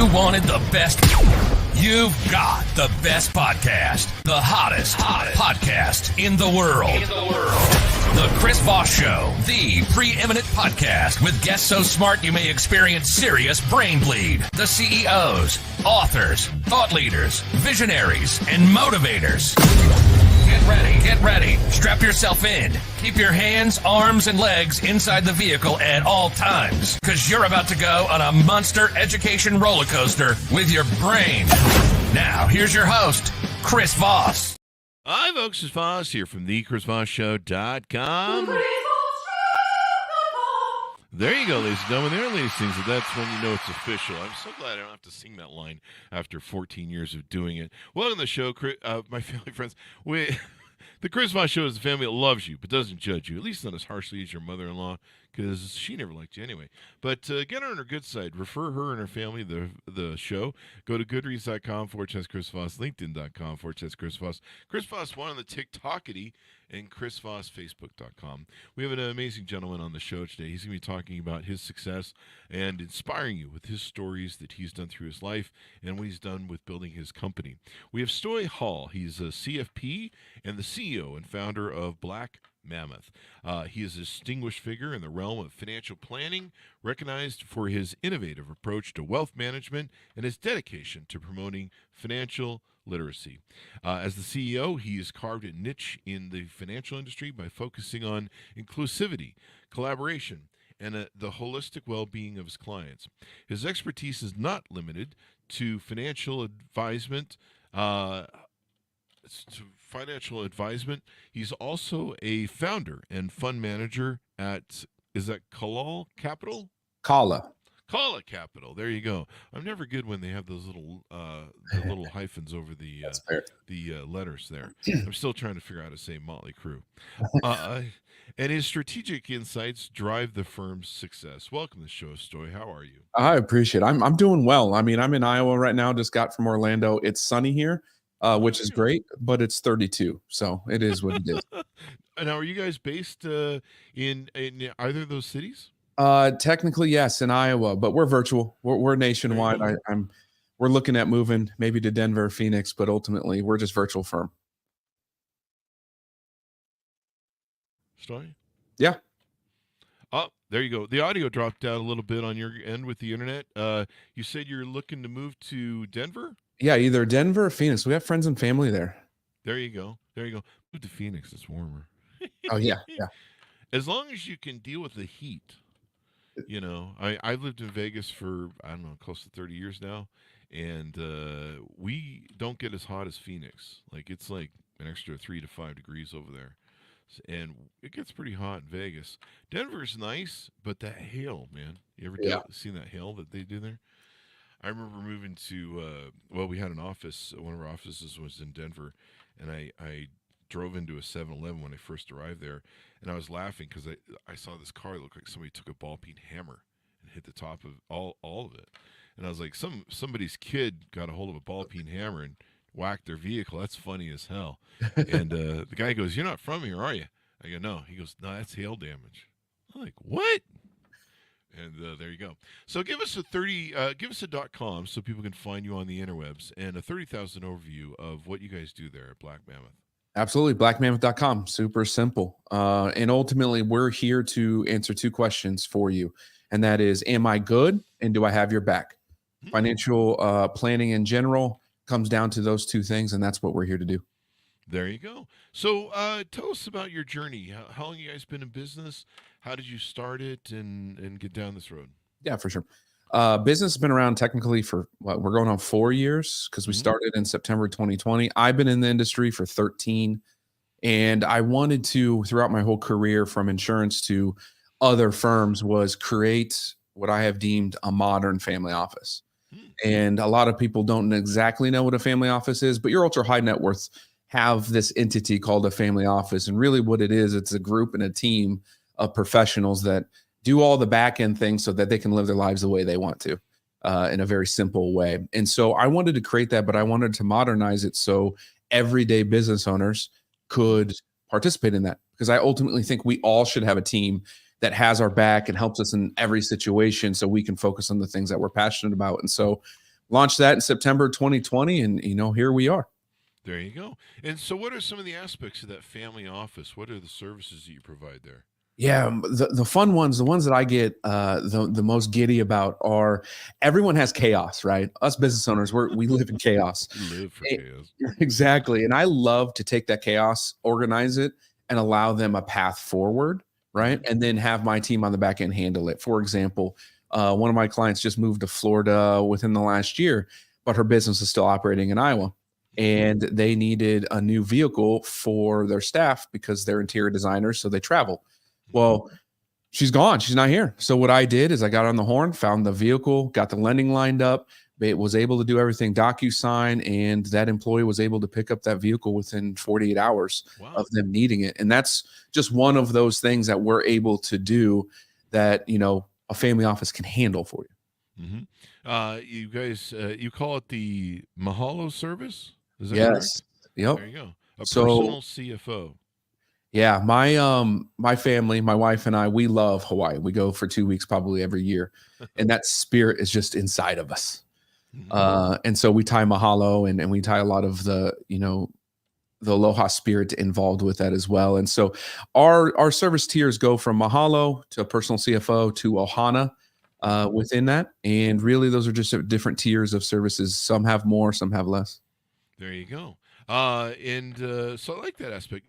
You wanted the best. You've got the best podcast, the hottest podcast in the world. The Chris Voss Show, the preeminent podcast with guests so smart you may experience serious brain bleed. The CEOs, authors, thought leaders, visionaries, and motivators. Get ready. Strap yourself in. Keep your hands, arms, and legs inside the vehicle at all times, because you're about to go on a monster education roller coaster with your brain. Now, here's your host, Chris Voss. Hi, folks. It's Voss here from thechrisvossshow.com. There you go, ladies and gentlemen. There are these things, and that's when you know it's official. I'm so glad I don't have to sing that line after 14 years of doing it. Welcome to the show, my family friends. The Chris Voss Show is the family that loves you but doesn't judge you, at least not as harshly as your mother-in-law, because she never liked you anyway. But get her on her good side. Refer her and her family the show. Go to goodreads.com/Chris Voss, linkedin.com/Chris Voss, Chris Voss 1 on the TikTokity, and ChrisVossFacebook.com. We have an amazing gentleman on the show today. He's going to be talking about his success and inspiring you with his stories that he's done through his life and what he's done with building his company. We have Stoy Hall. He's a CFP and the CEO and founder of Black Mammoth. He is a distinguished figure in the realm of financial planning, recognized for his innovative approach to wealth management and his dedication to promoting financial literacy. As the CEO, he has carved a niche in the financial industry by focusing on inclusivity, collaboration, and the holistic well-being of his clients. His expertise is not limited to financial advisement. He's also a founder and fund manager at, is that Kalal Capital? Kala Capital. There you go. I'm never good when they have those little the little hyphens over the letters there. I'm still trying to figure out how to say Motley Crue. And his strategic insights drive the firm's success. Welcome to the show, Stoy. How are you? I appreciate it. I'm doing well. I mean, I'm in Iowa right now. Just got from Orlando. It's sunny here, which is great, but it's 32, so it is what it is. Now, are you guys based in either of those cities? Technically, yes, in Iowa, but we're virtual. We're nationwide. We're looking at moving maybe to Denver, Phoenix, but ultimately we're just virtual firm. Story? Yeah. Oh, there you go. The audio dropped out a little bit on your end with the internet. You said you're looking to move to Denver? Yeah, either Denver or Phoenix. We have friends and family there. There you go. Move to Phoenix. It's warmer. Oh, yeah. As long as you can deal with the heat. You know, I've lived in Vegas for, I don't know, close to 30 years now, and we don't get as hot as Phoenix. Like, it's like an extra 3 to 5 degrees over there, and it gets pretty hot in Vegas. Denver's nice, but that hail, man. You ever seen that hail that they do there? I remember moving to, we had an office. One of our offices was in Denver, and I drove into a 7-Eleven when I first arrived there, and I was laughing because I saw this car that looked like somebody took a ball-peen hammer and hit the top of all of it. And I was like, somebody's kid got a hold of a ball-peen hammer and whacked their vehicle. That's funny as hell. And the guy goes, "You're not from here, are you?" I go, "No." He goes, "No, that's hail damage." I'm like, "What?" And there you go. So give us a .com so people can find you on the interwebs, and a 30,000 overview of what you guys do there at Black Mammoth. Absolutely. BlackMammoth.com. Super simple. And ultimately, we're here to answer 2 questions for you. And that is, am I good? And do I have your back? Financial planning in general comes down to those 2 things. And that's what we're here to do. There you go. So tell us about your journey. How long have you guys been in business? How did you start it and get down this road? Yeah, for sure. Business has been around technically for we're going on 4 years because we started in September 2020. I've been in the industry for 13, and I wanted to, throughout my whole career from insurance to other firms, was create what I have deemed a modern family office. And a lot of people don't exactly know what a family office is, but your ultra high net worth have this entity called a family office. And really what it is, it's a group and a team of professionals that do all the back end things so that they can live their lives the way they want to, in a very simple way. And so I wanted to create that, but I wanted to modernize it so everyday business owners could participate in that, because I ultimately think we all should have a team that has our back and helps us in every situation so we can focus on the things that we're passionate about. And so launched that in September 2020, and here we are. There you go. And so, what are some of the aspects of that family office? What are the services that you provide there? Yeah, the fun ones, the ones that I get the most giddy about are everyone has chaos, right? Us business owners, we live in chaos. We live for Eh, chaos. Exactly. And I love to take that chaos, organize it, and allow them a path forward, right? And then have my team on the back end handle it. For example, one of my clients just moved to Florida within the last year, but her business is still operating in Iowa. And they needed a new vehicle for their staff because they're interior designers, so they travel. Well, she's gone. She's not here. So what I did is I got on the horn, found the vehicle, got the lending lined up. It was able to do everything DocuSign, and that employee was able to pick up that vehicle within 48 hours of them needing it. And that's just one of those things that we're able to do that, a family office can handle for you. You guys, you call it the Mahalo service? Is that Yes. correct? Yep. There you go. A personal CFO. Yeah, my family, my wife and I, we love Hawaii. We go for 2 weeks probably every year, and that spirit is just inside of us. And so we tie mahalo and we tie a lot of the aloha spirit involved with that as well. And so our service tiers go from mahalo to a personal CFO to ohana within that, and really those are just different tiers of services. Some have more, some have less. There you go. So I like that aspect.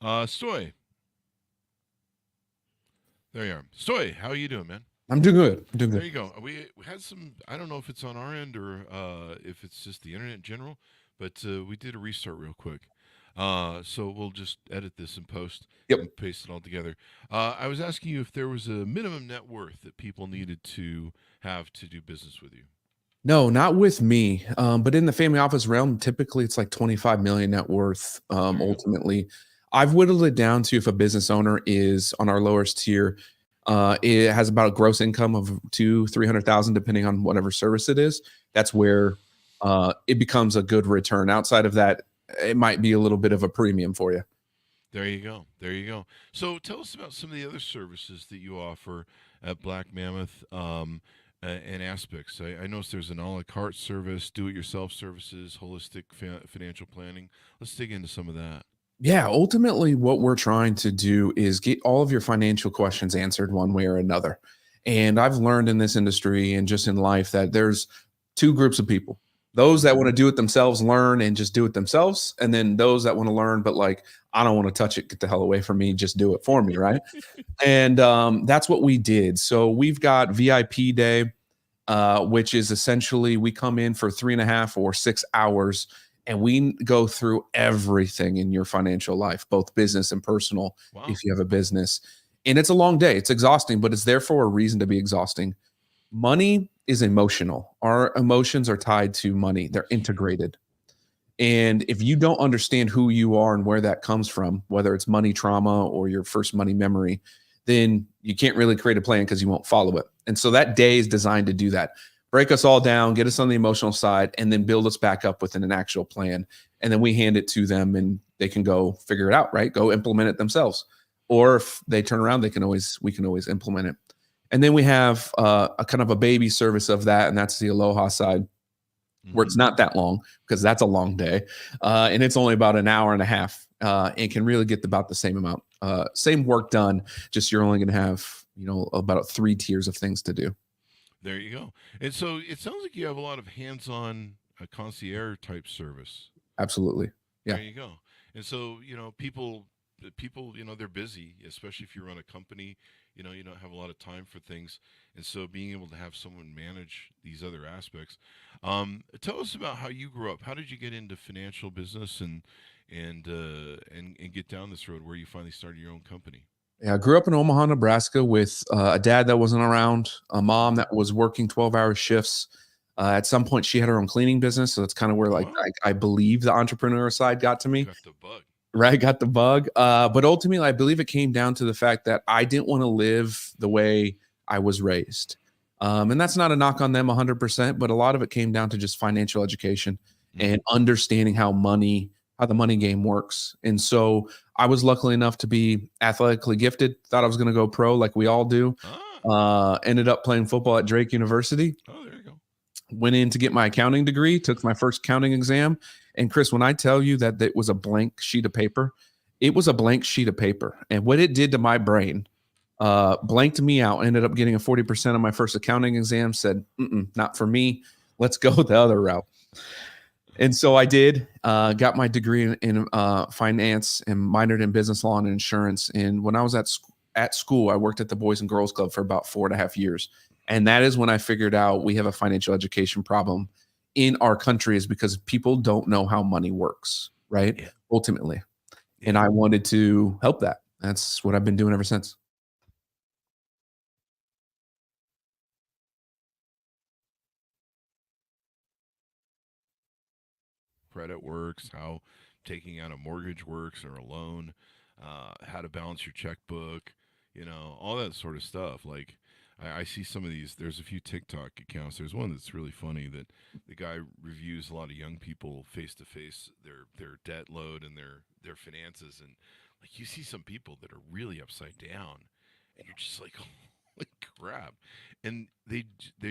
Stoy. There you are. Stoy, how are you doing, man? I'm doing good. I'm doing There good. you go. We had some, I don't know if it's on our end or if it's just the internet in general, but we did a restart real quick. So we'll just edit this in post Yep. and paste it all together. I was asking you if there was a minimum net worth that people needed to have to do business with you. No, not with me. But in the family office realm, typically it's like 25 million net worth. Ultimately, I've whittled it down to if a business owner is on our lowest tier, it has about a gross income of 200,000-300,000, depending on whatever service it is. That's where it becomes a good return. Outside of that, it might be a little bit of a premium for you. There you go. There you go. So tell us about some of the other services that you offer at Black Mammoth. And aspects. I noticed there's an a la carte service, do-it-yourself services, holistic financial planning. Let's dig into some of that. Yeah, ultimately, what we're trying to do is get all of your financial questions answered one way or another. And I've learned in this industry and just in life that there's two groups of people. Those that want to do it themselves learn and just do it themselves. And then those that want to learn, but like, I don't want to touch it, get the hell away from me, just do it for me, right? And that's what we did. So we've got VIP day, which is essentially we come in for 3.5 or 6 hours and we go through everything in your financial life, both business and personal, Wow. if you have a business. And it's a long day. It's exhausting, but it's there for a reason to be exhausting. Money is emotional. Our emotions are tied to money. They're integrated. And if you don't understand who you are and where that comes from, whether it's money trauma or your first money memory, then you can't really create a plan because you won't follow it. And so that day is designed to do that. Break us all down, get us on the emotional side, and then build us back up within an actual plan. And then we hand it to them and they can go figure it out, right? Go implement it themselves. Or if they turn around, we can always implement it. And then we have a kind of a baby service of that, and that's the Aloha side, where it's not that long because that's a long day. And it's only about an hour and a half and can really get about the same amount, same work done. Just you're only going to have, about 3 tiers of things to do. There you go. And so it sounds like you have a lot of hands-on concierge type service. Absolutely. Yeah. There you go. And so, people, they're busy, especially if you run a company, you don't have a lot of time for things. And so being able to have someone manage these other aspects. Tell us about how you grew up. How did you get into financial business and get down this road where you finally started your own company? Yeah, I grew up in Omaha, Nebraska with a dad that wasn't around, a mom that was working 12-hour shifts. At some point, she had her own cleaning business. So that's kind of where, Wow. I believe the entrepreneur side got to me. Got the bug. Right, got the bug. But ultimately, I believe it came down to the fact that I didn't want to live the way I was raised. And that's not a knock on them 100%, but a lot of it came down to just financial education and understanding how the money game works. And so I was lucky enough to be athletically gifted, thought I was going to go pro like we all do. Ended up playing football at Drake University. Oh, there you go. Went in to get my accounting degree, took my first accounting exam. And Chris, when I tell you that it was a blank sheet of paper, it was a blank sheet of paper. And what it did to my brain, blanked me out, ended up getting a 40% on my first accounting exam, said, not for me. Let's go the other route. And so I did, got my degree in finance and minored in business law and insurance. And when I was at school, I worked at the Boys and Girls Club for about 4.5 years. And that is when I figured out we have a financial education problem in our country, is because people don't know how money works, right? Yeah. Ultimately. Yeah. And I wanted to help that. That's what I've been doing ever since. Credit works, how taking out a mortgage works or a loan, how to balance your checkbook, all that sort of stuff. Like, I see some of these. There's a few TikTok accounts. There's one that's really funny that the guy reviews a lot of young people face to face, their debt load and their finances, and like you see some people that are really upside down, and you're just like, holy crap, and they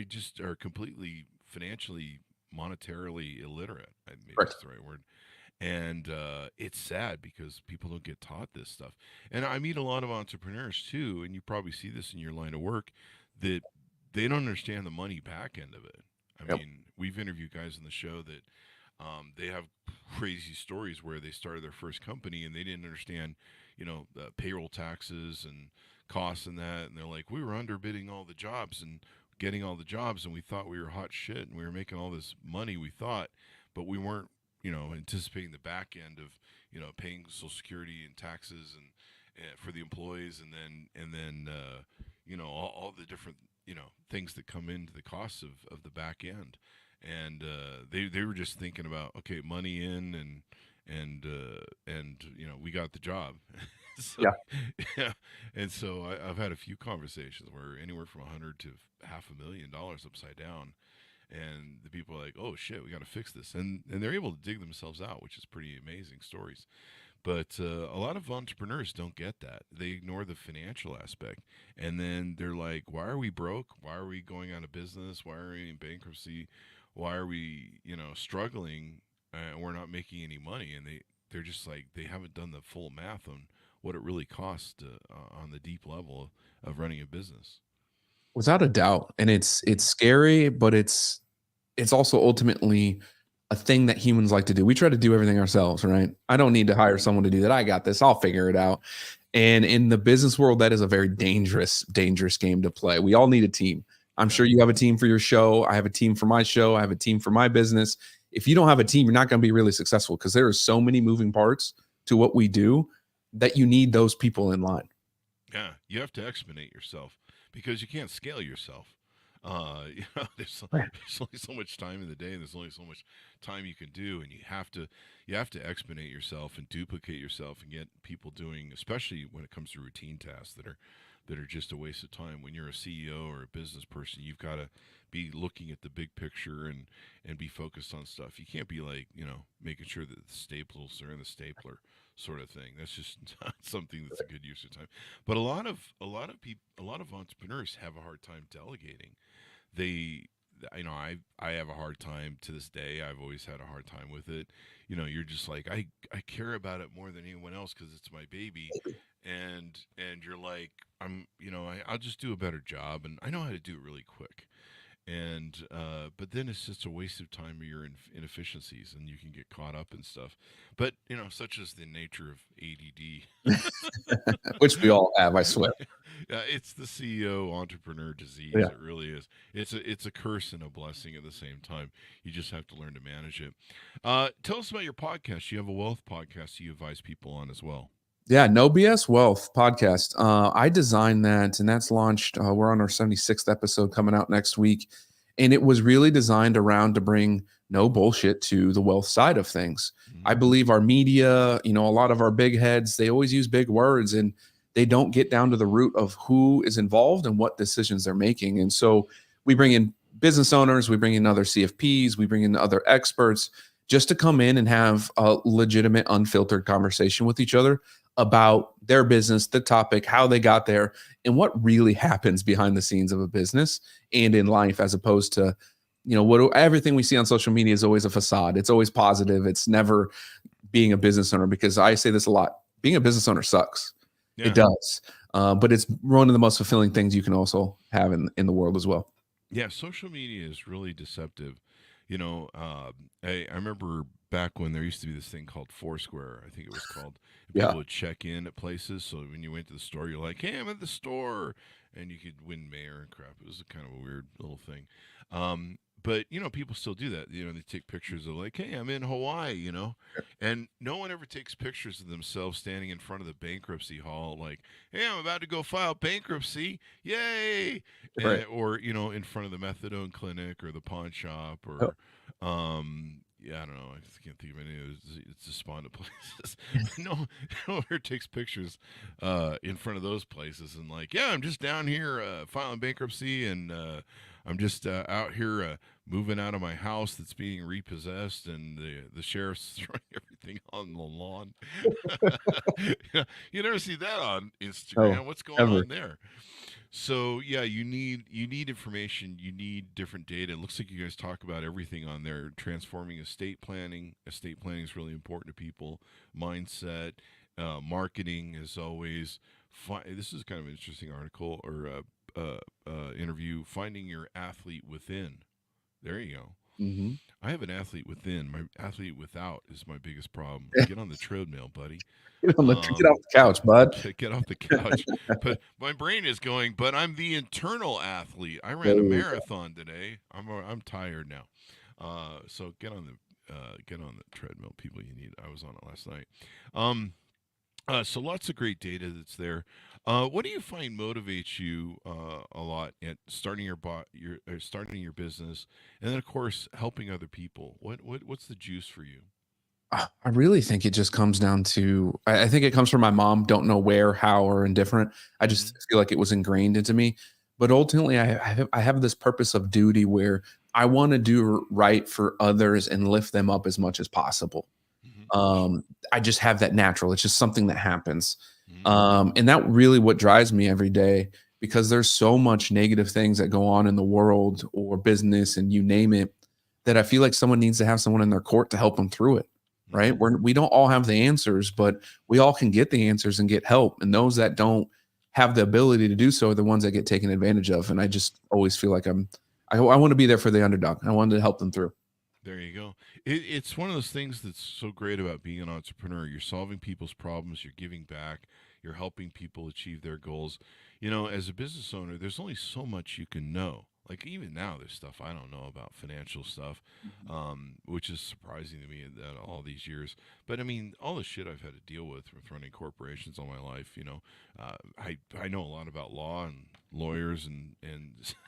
just are completely financially, monetarily illiterate. Maybe that's the right word. And it's sad because people don't get taught this stuff. And I meet a lot of entrepreneurs too, and you probably see this in your line of work, that they don't understand the money back end of it. I mean, we've interviewed guys on the show that they have crazy stories where they started their first company and they didn't understand, the payroll taxes and costs and that. And they're like, we were underbidding all the jobs and getting all the jobs, and we thought we were hot shit and we were making all this money, we thought, but we weren't, anticipating the back end of, paying Social Security and taxes and for the employees, and then all the different things that come into the costs of the back end, and they were just thinking about, okay, money in and we got the job. So, yeah. And so I've had a few conversations where anywhere from $100,000 to $500,000 upside down. And the people are like, oh, shit, we got to fix this. And they're able to dig themselves out, which is pretty amazing stories. But a lot of entrepreneurs don't get that. They ignore the financial aspect. And then they're like, why are we broke? Why are we going out of business? Why are we in bankruptcy? Why are we, struggling and we're not making any money? And they're just like, they haven't done the full math on what it really costs on the deep level of running a business. Without a doubt. And it's scary, but it's also ultimately a thing that humans like to do. We try to do everything ourselves, right? I don't need to hire someone to do that. I got this. I'll figure it out. And in the business world, that is a very dangerous, dangerous game to play. We all need a team. I'm sure you have a team for your show. I have a team for my show. I have a team for my business. If you don't have a team, you're not going to be really successful because there are so many moving parts to what we do that you need those people in line. Yeah, you have to exponent yourself because you can't scale yourself. There's only so much time in the day, and there's only so much time you can do, and you have to exponent yourself and duplicate yourself and get people doing, especially when it comes to routine tasks that are just a waste of time. When you're a CEO or a business person, you've got to be looking at the big picture and be focused on stuff. You can't be like, making sure that the staples are in the stapler sort of thing. That's just not something that's a good use of time. But a lot of people, a lot of entrepreneurs have a hard time delegating. I have a hard time to this day. I've always had a hard time with it. You're just like, I care about it more than anyone else because it's my baby. And you're like, I'll just do a better job, and I know how to do it really quick. And but then it's just a waste of time or your inefficiencies, and you can get caught up in stuff. But such is the nature of ADD, which we all have, I swear. It's the CEO entrepreneur disease. Yeah. It really is. It's a curse and a blessing at the same time. You just have to learn to manage it. Tell us about your podcast. You have a wealth podcast you advise people on as well. Yeah, No BS Wealth podcast. I designed that, and that's launched. We're on our 76th episode coming out next week. And it was really designed around to bring no bullshit to the wealth side of things. Mm-hmm. I believe our media, a lot of our big heads, they always use big words and they don't get down to the root of who is involved and what decisions they're making. And so we bring in business owners, we bring in other CFPs, we bring in other experts just to come in and have a legitimate, unfiltered conversation with each other about their business, the topic, how they got there, and what really happens behind the scenes of a business and in life, as opposed to, everything we see on social media is always a facade. It's always positive. It's never being a business owner, because I say this a lot. Being a business owner sucks. Yeah. It does. But it's one of the most fulfilling things you can also have in the world as well. Yeah, social media is really deceptive. I remember back when there used to be this thing called Foursquare, I think it was called. People would check in at places. So when you went to the store, you're like, hey, I'm at the store. And you could win mayor and crap. It was kind of a weird little thing. But, people still do that. They take pictures of like, hey, I'm in Hawaii, And no one ever takes pictures of themselves standing in front of the bankruptcy hall like, hey, I'm about to go file bankruptcy. Yay! Right. Or, in front of the methadone clinic or the pawn shop or, I don't know. I just can't think of any of it's despondent places. No one takes pictures in front of those places and like, yeah, I'm just down here filing bankruptcy and I'm just out here moving out of my house that's being repossessed and the sheriff's throwing everything on the lawn. You never see that on Instagram. What's going on there? So yeah, you need information. You need different data. It looks like you guys talk about everything on there. Transforming estate planning. Estate planning is really important to people. Mindset, marketing is always. This is kind of an interesting article or interview. Finding your athlete within. There you go. Mm-hmm. I have an athlete within. My athlete without is my biggest problem. Get on the treadmill, buddy. Get off the couch, bud. Get off the couch. But my brain is going, but I'm the internal athlete. I ran a marathon today. I'm tired now. So get on the treadmill, people. I was on it last night. So lots of great data that's there. What do you find motivates you a lot at starting starting your business, and then of course helping other people? What's the juice for you? I really think it just comes down to, I think it comes from my mom. Don't know where, how, or indifferent. I just feel like it was ingrained into me. But ultimately, I have this purpose of duty where I want to do right for others and lift them up as much as possible. I just have that natural. It's just something that happens. And that really what drives me every day, because there's so much negative things that go on in the world or business and you name it, that I feel like someone needs to have someone in their court to help them through it. Right. We don't all have the answers, but we all can get the answers and get help. And those that don't have the ability to do so are the ones that get taken advantage of. And I just always feel like I want to be there for the underdog. I wanted to help them through. There you go. It's one of those things that's so great about being an entrepreneur. You're solving people's problems, you're giving back, you're helping people achieve their goals. As a business owner, there's only so much you can know. Like even now, there's stuff I don't know about financial stuff, which is surprising to me that all these years. But I mean, all the shit I've had to deal with running corporations all my life. I know a lot about law and lawyers and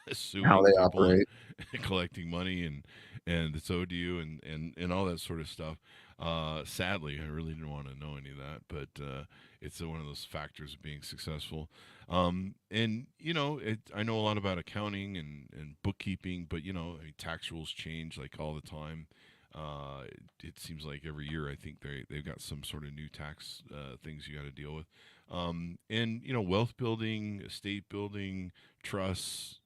How suing they people and operate. collecting money and it's owed to you and all that sort of stuff. Sadly, I really didn't want to know any of that, but it's one of those factors of being successful. I know a lot about accounting and bookkeeping, but I mean, tax rules change like all the time. It seems like every year I think they've got some sort of new tax things you got to deal with. Wealth building, estate building, trusts.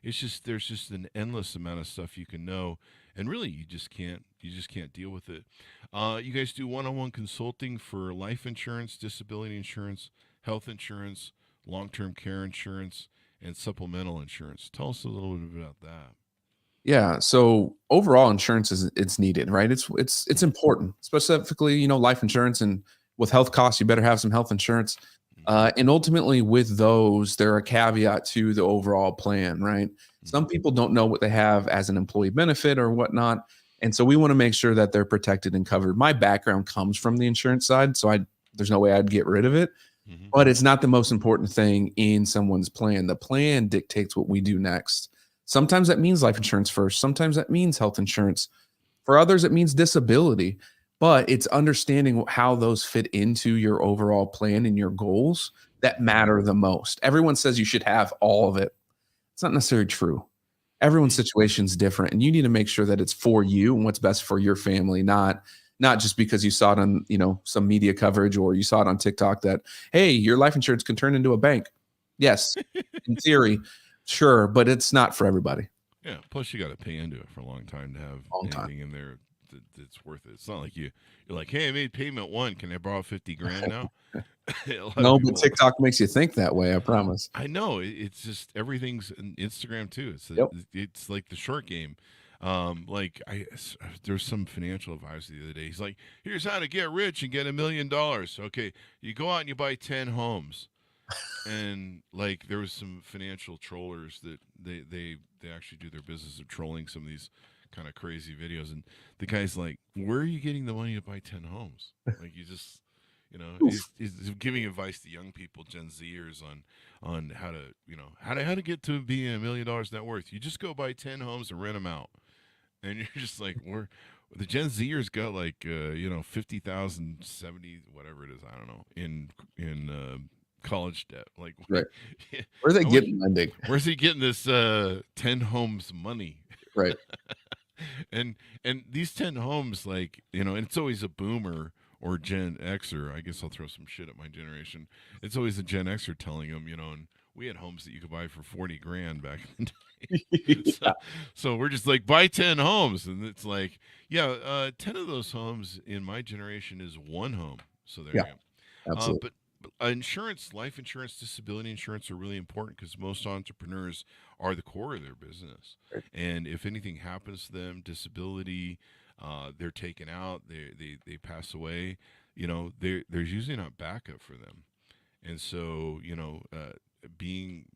It's just there's just an endless amount of stuff you can know, and really you just can't deal with it. You guys do one-on-one consulting for life insurance, disability insurance, health insurance, long-term care insurance, and supplemental insurance. Tell us a little bit about that. Yeah. So overall insurance it's needed, right? It's important, specifically, life insurance, and with health costs, you better have some health insurance. And ultimately with those, they're a caveat to the overall plan, right? Some people don't know what they have as an employee benefit or whatnot. And so we want to make sure that they're protected and covered. My background comes from the insurance side, so there's no way I'd get rid of it. Mm-hmm. But it's not the most important thing in someone's plan. The plan dictates what we do next. Sometimes that means life insurance first. Sometimes that means health insurance. For others, it means disability. But it's understanding how those fit into your overall plan and your goals that matter the most. Everyone says you should have all of it. It's not necessarily true. Everyone's situation is different, and you need to make sure that it's for you and what's best for your family, not just because you saw it on some media coverage or you saw it on TikTok that, hey, your life insurance can turn into a bank. Yes, in theory, sure, but it's not for everybody. Yeah. Plus, you got to pay into it for a long time to have anything in there that's worth it. It's not like you're like, hey, I made payment one. Can I borrow 50 grand now? No, but TikTok makes you think that way. I promise. I know. It's just everything's in Instagram too. It's like the short game. There's some financial advisor the other day. He's like, here's how to get rich and get $1 million. Okay, you go out and you buy 10 homes. And like there was some financial trollers that they actually do their business of trolling some of these kind of crazy videos, and the guy's like, where are you getting the money to buy 10 homes? Like you just he's giving advice to young people, Gen Zers, on how to get to being $1 million net worth. You just go buy 10 homes and rent them out, and you're just like, the Gen Zers got like 50,000, 70, whatever it is, I don't know, in college debt. Like, right. Where are they getting lending? Where's he getting this 10 homes money? Right. and these 10 homes, like, and it's always a boomer or Gen Xer. I guess I'll throw some shit at my generation. It's always a Gen Xer telling them, and we had homes that you could buy for 40 grand back in the day. So we're just like, buy 10 homes. And it's like, 10 of those homes in my generation is one home. So there you go. Absolutely. But insurance, life insurance, disability insurance are really important because most entrepreneurs are the core of their business. Right. And if anything happens to them, disability, they're taken out, they pass away, there's usually not backup for them. And so, being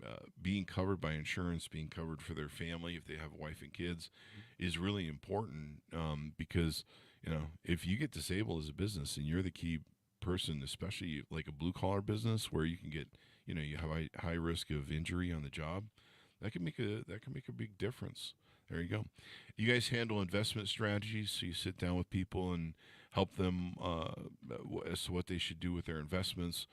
covered by insurance, being covered for their family if they have a wife and kids is really important because, if you get disabled as a business and you're the key person, especially like a blue collar business where you can get, you have high risk of injury on the job, that can make a big difference. There you go. You guys handle investment strategies, so you sit down with people and help them as to what they should do with their investments,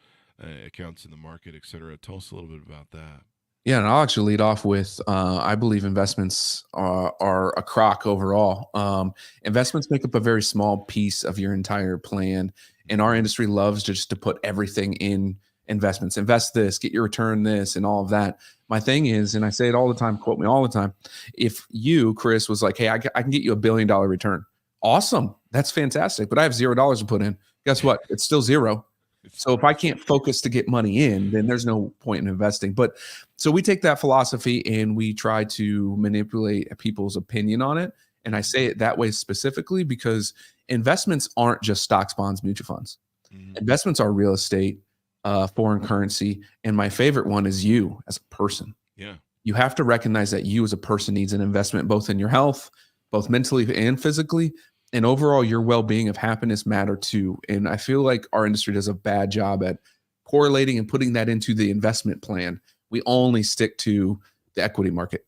accounts in the market, etc. Tell us a little bit about that. Yeah, and I'll actually lead off with I believe investments are a crock overall. Investments make up a very small piece of your entire plan, and our industry loves just to put everything in investments. Invest this, get your return this, and all of that. My thing is, and I say it all the time, quote me all the time, if you, Chris, was like, hey, I can get you $1 billion return. Awesome. That's fantastic. But I have $0 to put in. Guess what? It's still zero. So if I can't focus to get money in, then there's no point in investing. But so we take that philosophy and we try to manipulate people's opinion on it And I say it that way specifically because investments aren't just stocks, bonds, mutual funds. Investments are real estate, foreign currency. And my favorite one is you as a person. Yeah. You have to recognize that you as a person needs an investment, both in your health, both mentally and physically. And overall, your well-being of happiness matter too. And I feel like our industry does a bad job at correlating and putting that into the investment plan. We only stick to the equity market.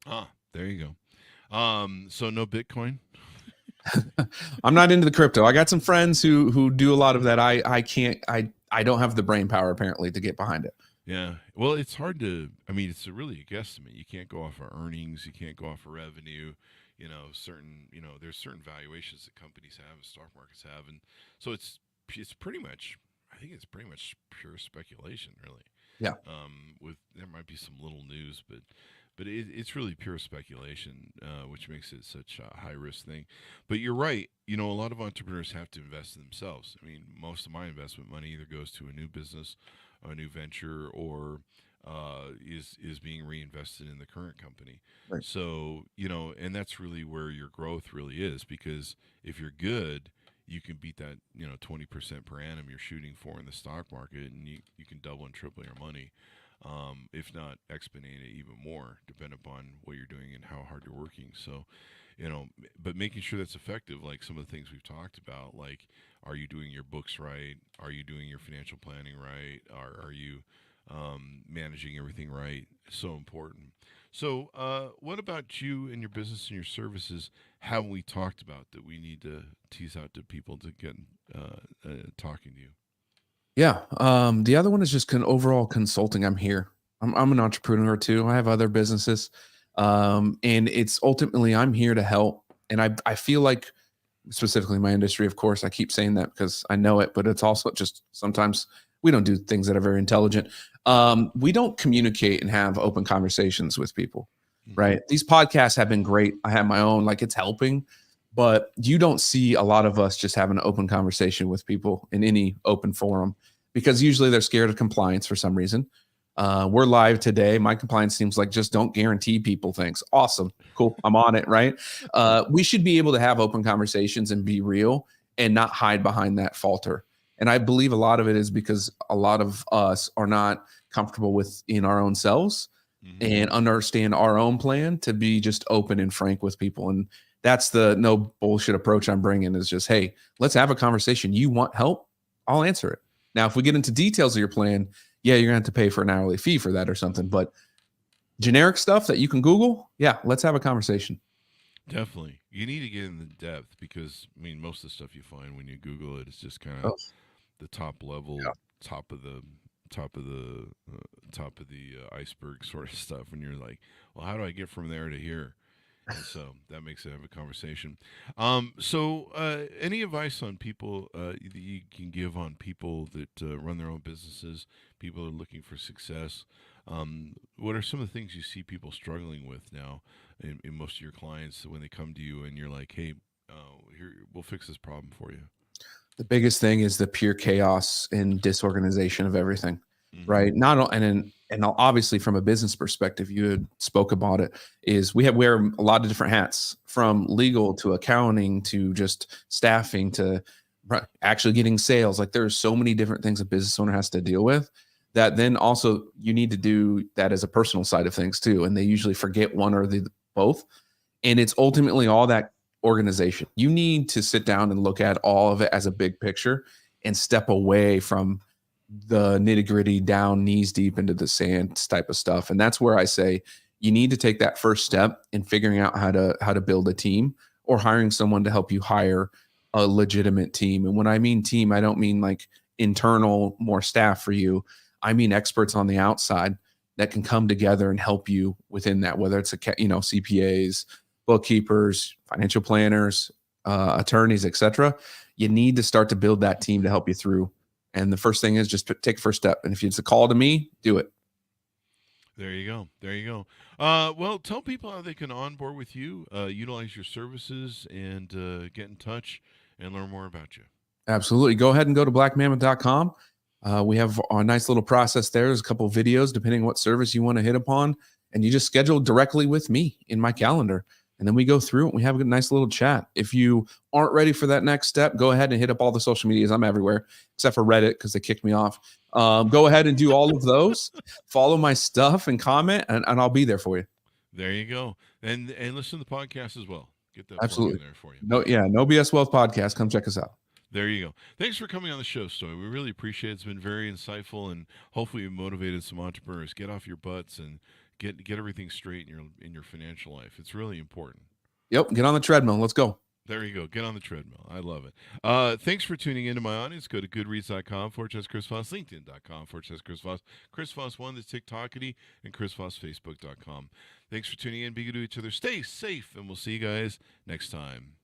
Ah, there you go. So no Bitcoin? I'm not into the crypto. I got some friends who do a lot of that. I don't have the brain power apparently to get behind it. Yeah. Well, it's hard to, I mean, it's really a guesstimate. You can't go off of earnings. You can't go off of revenue. There's certain valuations that companies have and stock markets have. And so it's pretty much, I think it's pretty much pure speculation, really. Yeah. There might be some little news, but it's really pure speculation, which makes it such a high risk thing. But you're right. A lot of entrepreneurs have to invest in themselves. I mean, most of my investment money either goes to a new business, a new venture, or is being reinvested in the current company. Right. So, and that's really where your growth really is, because if you're good, you can beat that, 20% per annum you're shooting for in the stock market, and you can double and triple your money. If not exponent it even more, depending upon what you're doing and how hard you're working. So, but making sure that's effective, like some of the things we've talked about, like, are you doing your books right? Are you doing your financial planning right? Are you managing everything right? So important. So, what about you and your business and your services have we talked about that we need to tease out to people to get talking to you? Yeah. The other one is just overall consulting. I'm here. I'm an entrepreneur too. I have other businesses. And it's ultimately, I'm here to help. And I feel like, specifically my industry, of course, I keep saying that because I know it, but it's also just sometimes we don't do things that are very intelligent. We don't communicate and have open conversations with people, right? These podcasts have been great. I have my own, like, it's helping, but you don't see a lot of us just having an open conversation with people in any open forum, because usually they're scared of compliance for some reason. We're live today. My compliance seems like just don't guarantee people things. Awesome. Cool. I'm on it, right? We should be able to have open conversations and be real and not hide behind that falter. And I believe a lot of it is because a lot of us are not comfortable within our own selves and understand our own plan to be just open and frank with people. And that's the no bullshit approach I'm bringing, is just, hey, let's have a conversation. You want help? I'll answer it. Now, if we get into details of your plan, yeah, you're going to have to pay for an hourly fee for that or something. But generic stuff that you can Google, yeah, let's have a conversation. Definitely. You need to get in the depth, because, I mean, most of the stuff you find when you Google it is just kind of the top level, top of the iceberg sort of stuff. And you're like, well, how do I get from there to here? And so that makes it have a conversation. Any advice on people that you can give on people that run their own businesses, people that are looking for success? What are some of the things you see people struggling with now in most of your clients when they come to you and you're like, hey, here, we'll fix this problem for you? The biggest thing is the pure chaos and disorganization of everything, right? And obviously from a business perspective, you had spoke about it, is we wear a lot of different hats, from legal to accounting to just staffing to actually getting sales. Like, there's so many different things a business owner has to deal with, that then also you need to do that as a personal side of things too. And they usually forget one or the both. And it's ultimately all that organization. You need to sit down and look at all of it as a big picture and step away from the nitty gritty, down knees deep into the sand type of stuff. And that's where I say you need to take that first step in figuring out how to build a team, or hiring someone to help you hire a legitimate team. And when I mean team, I don't mean like internal, more staff for you. I mean experts on the outside that can come together and help you within that, whether it's CPAs, bookkeepers, financial planners, attorneys, etc. You need to start to build that team to help you through. And the first thing is just take the first step. And if it's a call to me, do it. There you go. There you go. Well, tell people how they can onboard with you, utilize your services, and get in touch and learn more about you. Absolutely. Go ahead and go to blackmammoth.com. We have a nice little process there. There's a couple of videos, depending on what service you want to hit upon. And you just schedule directly with me in my calendar. And then we go through it and we have a nice little chat. If you aren't ready for that next step, go ahead and hit up all the social medias. I'm everywhere except for Reddit because they kicked me off. Go ahead and do all of those. Follow my stuff and comment, and I'll be there for you. There you go. And listen to the podcast as well. Get that Absolutely plug in there for you. No BS Wealth Podcast. Come check us out. There you go. Thanks for coming on the show, Stoy. We really appreciate it. It's been very insightful, and hopefully you motivated some entrepreneurs. Get off your butts and get everything straight in your financial life. It's really important. Yep. Get on the treadmill. Let's go. There you go. Get on the treadmill. I love it. Thanks for tuning into my audience. Go to goodreads.com/Chris Voss, LinkedIn.com/Chris Voss, Chris Voss1, the TikTokity, and ChrisVossFacebook.com. Thanks for tuning in. Be good to each other. Stay safe, and we'll see you guys next time.